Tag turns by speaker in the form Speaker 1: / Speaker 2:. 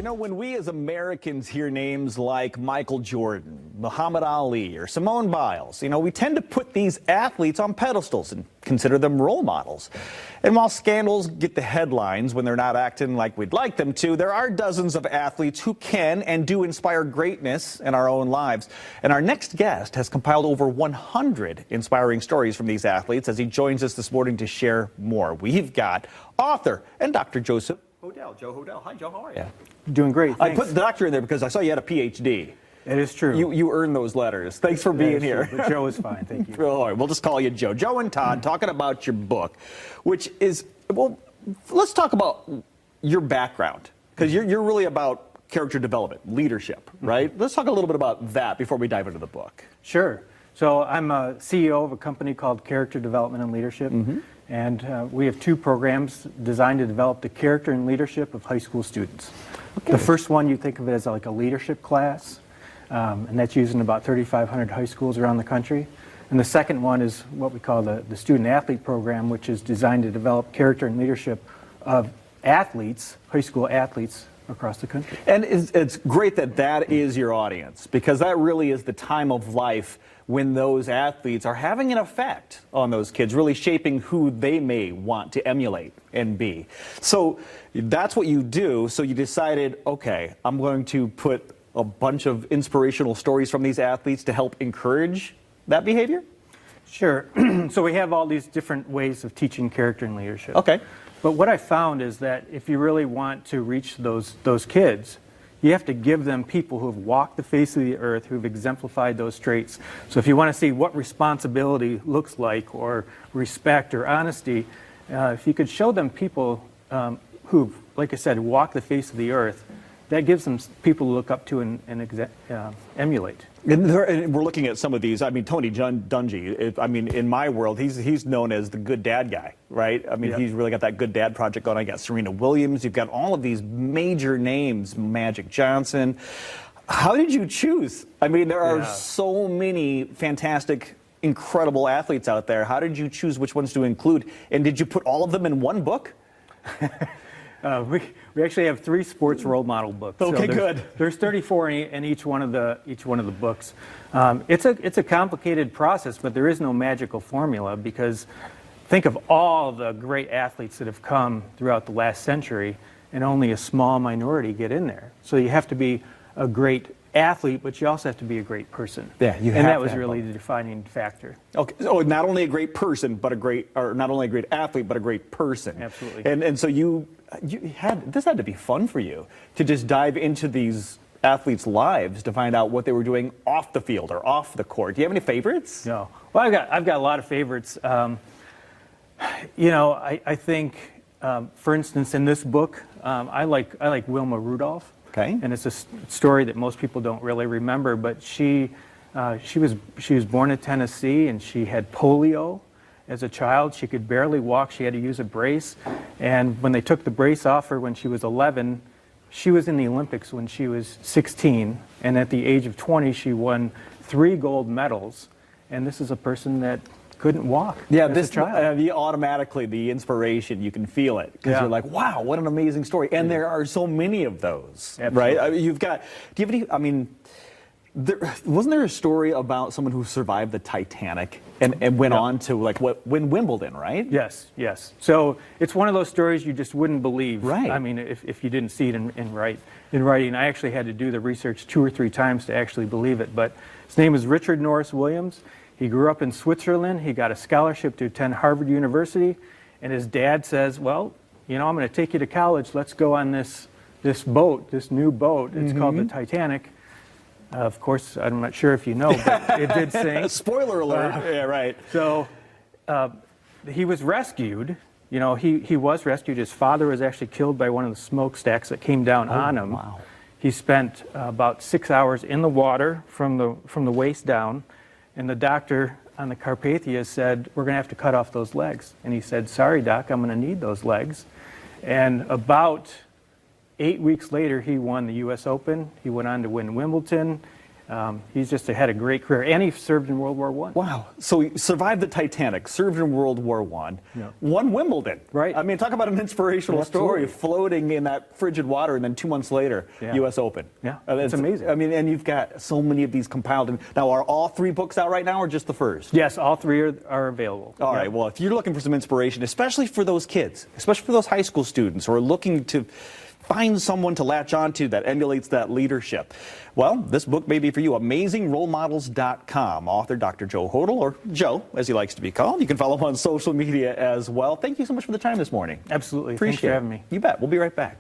Speaker 1: know, when we as Americans hear names like Michael Jordan, Muhammad Ali, or Simone Biles, we tend to put these athletes on pedestals and consider them role models. And while scandals get the headlines when they're not acting like we'd like them to, there are dozens of athletes who can and do inspire greatness in our own lives. And our next guest has compiled over 100 inspiring stories from these athletes as he joins us this morning to share more. We've got author and Dr. Joseph Hodel. Joe Hodel. Hi, Joe. How are you?
Speaker 2: Doing great, thanks.
Speaker 1: I put the doctor in there because I saw you had a PhD.
Speaker 2: It is true.
Speaker 1: You earned those letters. Thanks for being here.
Speaker 2: True, but Joe is fine, thank you.
Speaker 1: All right, we'll just call you Joe. Joe and Todd talking about your book, which is, well, let's talk about your background, because you're really about character development, leadership, right? Let's talk a little bit about that before we dive into the book.
Speaker 2: Sure. So I'm a CEO of a company called Character Development and Leadership, and we have two programs designed to develop the character and leadership of high school students. Okay. The first one, you think of it as like a leadership class, and that's used in about 3,500 high schools around the country. And the second one is what we call the student athlete program, which is designed to develop character and leadership of athletes, high school athletes across the country.
Speaker 1: And it's great that that is your audience, because that really is the time of life when those athletes are having an effect on those kids, really shaping who they may want to emulate and be. So that's what you do. So you decided, okay, I'm going to put a bunch of inspirational stories from these athletes to help encourage that behavior?
Speaker 2: Sure. So we have all these different ways of teaching character and leadership.
Speaker 1: Okay.
Speaker 2: But what I found is that if you really want to reach those kids, you have to give them people who have walked the face of the earth, who have exemplified those traits. So if you want to see what responsibility looks like, or respect or honesty, if you could show them people who've, like I said, walked the face of the earth, that gives them people to look up to and emulate.
Speaker 1: And we're looking at some of these. I mean, Tony Dungy, I mean, in my world, he's known as the good dad guy, right? I mean, He's really got that good dad project going. I got Serena Williams. You've got all of these major names, Magic Johnson. How did you choose? I mean, there are so many fantastic, incredible athletes out there. How did you choose which ones to include? And did you put all of them in one book?
Speaker 2: We actually have 3 sports role model books.
Speaker 1: Okay,
Speaker 2: so
Speaker 1: good.
Speaker 2: There's 34 in each one of the books. It's a complicated process, but there is no magical formula, because think of all the great athletes that have come throughout the last century, and only a small minority get in there. So you have to be a great athlete, but you also have to be a great person.
Speaker 1: Yeah,
Speaker 2: and that was really the defining factor.
Speaker 1: Okay, so not only a great person, but not only a great athlete, but a great person.
Speaker 2: Absolutely.
Speaker 1: And so this had to be fun for you to just dive into these athletes' lives to find out what they were doing off the field or off the court. Do you have any favorites?
Speaker 2: No. Well, I've got a lot of favorites. I think, for instance, in this book, I like Wilma Rudolph.
Speaker 1: Okay.
Speaker 2: And it's a story that most people don't really remember, but she was born in Tennessee, and she had polio as a child. She could barely walk. She had to use a brace. And when they took the brace off her when she was 11, she was in the Olympics when she was 16. And at the age of 20, she won 3 gold medals. And this is a person that couldn't walk.
Speaker 1: Yeah,
Speaker 2: this child.
Speaker 1: Automatically, the inspiration, you can feel it, because you're like, wow, what an amazing story. And there are so many of those, right? I mean, do you have any, I mean, wasn't there a story about someone who survived the Titanic and went on to win Wimbledon, right?
Speaker 2: Yes. So it's one of those stories you just wouldn't believe.
Speaker 1: Right.
Speaker 2: I mean, if you didn't see it in writing. I actually had to do the research 2 or 3 times to actually believe it. But his name is Richard Norris Williams. He grew up in Switzerland. He got a scholarship to attend Harvard University. And his dad says, well, I'm going to take you to college. Let's go on this boat, this new boat. It's called the Titanic. Of course, I'm not sure if you know, but it did sink.
Speaker 1: Spoiler alert. Yeah, right.
Speaker 2: So he was rescued. He was rescued. His father was actually killed by one of the smokestacks that came down on him.
Speaker 1: Wow.
Speaker 2: He spent about 6 hours in the water from the waist down. And the doctor on the Carpathia said, we're going to have to cut off those legs. And he said, sorry, doc, I'm going to need those legs. And about 8 weeks later, he won the U.S. Open. He went on to win Wimbledon. He's just had a great career, and he served in World War I.
Speaker 1: Wow. So he survived the Titanic, served in World War I,
Speaker 2: Yeah.
Speaker 1: won Wimbledon.
Speaker 2: Right.
Speaker 1: I mean, talk about an inspirational story,
Speaker 2: Absolutely.
Speaker 1: floating in that frigid water, and then 2 months later,
Speaker 2: Yeah.
Speaker 1: U.S. Open.
Speaker 2: Yeah, it's amazing.
Speaker 1: I mean, and you've got so many of these compiled. Now, are all 3 books out right now, or just the first?
Speaker 2: Yes, all 3 are available.
Speaker 1: All right. Well, if you're looking for some inspiration, especially for those kids, especially for those high school students who are looking to find someone to latch onto that emulates that leadership, well, this book may be for you. AmazingRoleModels.com. Author Dr. Joe Hodel, or Joe, as he likes to be called. You can follow him on social media as well. Thank you so much for the time this morning.
Speaker 2: Absolutely.
Speaker 1: Appreciate
Speaker 2: Thanks for
Speaker 1: it.
Speaker 2: having me.
Speaker 1: You bet. We'll be right back.